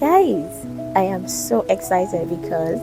Guys, I am so excited because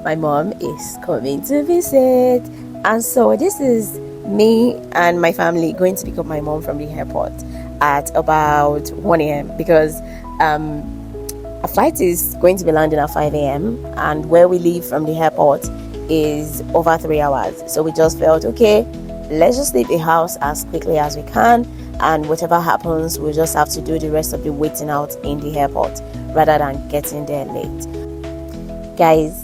my mom is coming to visit. And so this is me and my family going to pick up my mom from the airport at about 1 a.m. because a flight is going to be landing at 5 a.m. and where we leave from the airport is over 3 hours. So we just felt, okay, let's just leave the house as quickly as we can, and whatever happens, we'll just have to do the rest of the waiting out in the airport rather than getting there late. Guys,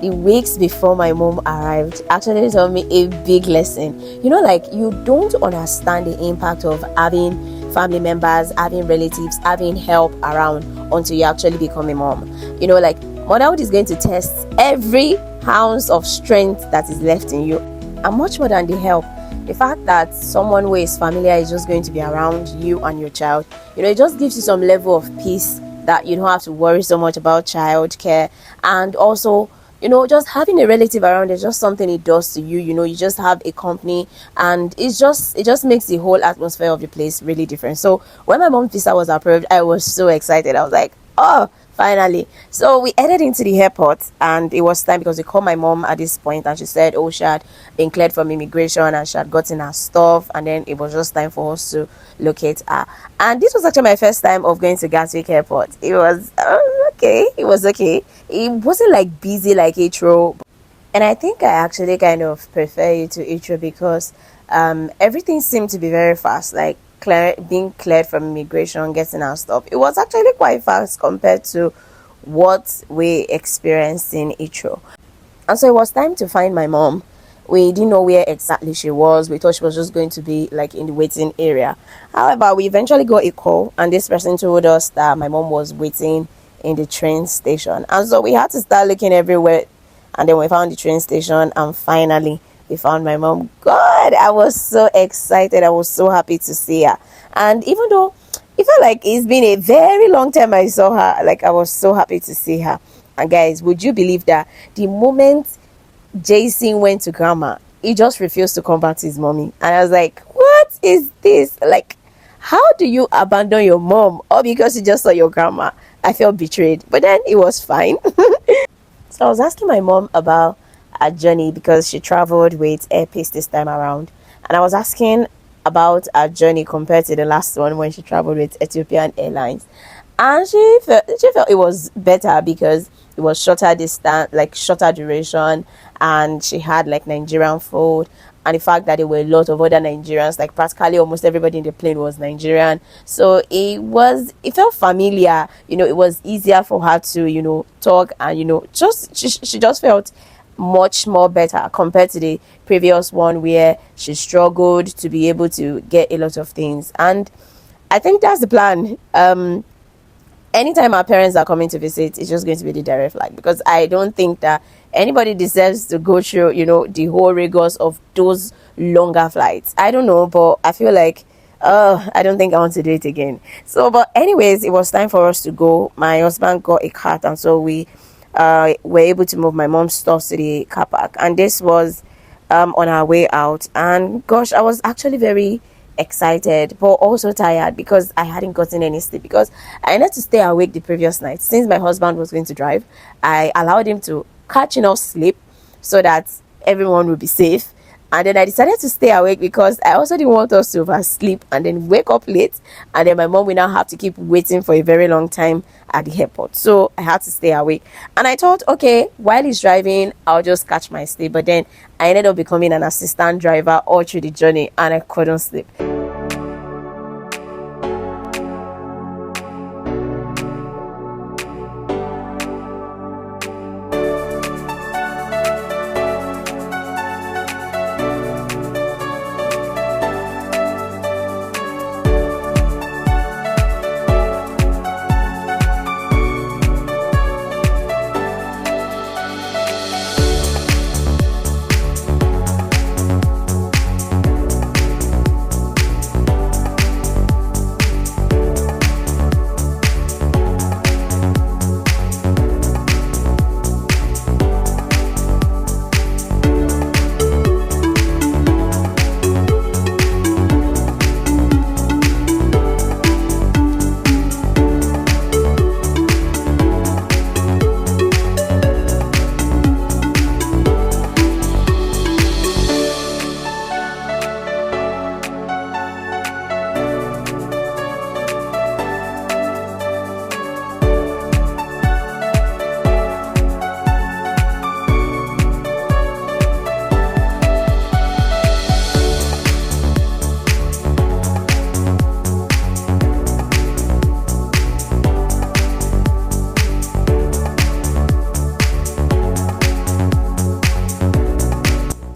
the weeks before my mom arrived actually taught me a big lesson. Like, you don't understand the impact of having family members, having relatives, having help around until you actually become a mom. Like, motherhood is going to test every ounce of strength that is left in you, and much more than the help. The fact that someone who is familiar is just going to be around you and your child, it just gives you some level of peace that you don't have to worry so much about child care. And also, just having a relative around is just something it does to you. You just have a company, and it just makes the whole atmosphere of the place really different. So when my mom's visa was approved, I was so excited. I was like, oh, finally. So we headed into the airport, and it was time because we called my mom at this point, and she said, oh, she had been cleared from immigration and she had gotten her stuff, and then it was just time for us to locate her. And this was actually my first time of going to Gatwick Airport. It was okay. It was okay. It wasn't like busy like Heathrow, and I think I actually kind of prefer it to Heathrow because everything seemed to be very fast. Like, being cleared from immigration, getting our stuff, it was actually quite fast compared to what we experienced in Heathrow. And so it was time to find my mom. We didn't know where exactly she was. We thought she was just going to be like in the waiting area. However, we eventually got a call, and this person told us that my mom was waiting in the train station. And so we had to start looking everywhere, and then we found the train station, and finally we found my mom. God, I was so excited. I was so happy to see her. And even though it felt like it's been a very long time I saw her, like, I was so happy to see her. And guys, would you believe that the moment Jason went to grandma, he just refused to come back to his mommy? And I was like, what is this? Like, how do you abandon your mom all because you just saw your grandma? I felt betrayed, but then it was fine. So I was asking my mom about her journey because she traveled with Airpeace this time around, and I was asking about her journey compared to the last one when she traveled with Ethiopian Airlines, and she felt it was better because it was shorter distance, like shorter duration, and she had like Nigerian food, and the fact that there were a lot of other Nigerians, like practically almost everybody in the plane was Nigerian, so it felt familiar. It was easier for her to talk, and she just felt much more better compared to the previous one where she struggled to be able to get a lot of things. And I think that's the plan. Anytime our parents are coming to visit, it's just going to be the direct flight, because I don't think that anybody deserves to go through the whole rigors of those longer flights. I don't know, but I feel like I don't think I want to do it again. So, but anyways, it was time for us to go. My husband got a cart, and so we were able to move my mom's stuff to the car park, and this was on our way out. And gosh, I was actually very excited but also tired because I hadn't gotten any sleep, because I needed to stay awake the previous night. Since my husband was going to drive, I allowed him to catch enough sleep so that everyone would be safe. And then I decided to stay awake because I also didn't want us to oversleep and then wake up late, and then my mom will now have to keep waiting for a very long time at the airport. So I had to stay awake, and I thought, okay, while he's driving, I'll just catch my sleep. But then I ended up becoming an assistant driver all through the journey, and I couldn't sleep.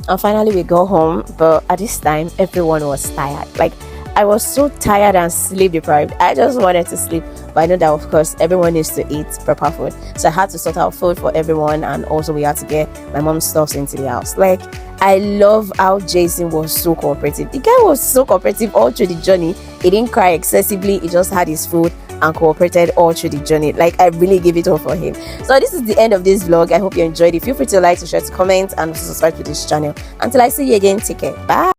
And finally we go home, but at this time everyone was tired. Like, I was so tired and sleep deprived. I just wanted to sleep. But I know that of course everyone needs to eat proper food. So I had to sort out food for everyone, and also we had to get my mom's stuff into the house. Like, I love how Jason was so cooperative. The guy was so cooperative all through the journey. He didn't cry excessively, he just had his food and cooperated all through the journey. Like, I really give it all for him. So this is the end of this vlog. I hope you enjoyed it. Feel free to like, to share, to comment, and also subscribe to this channel. Until I see you again, take care. Bye.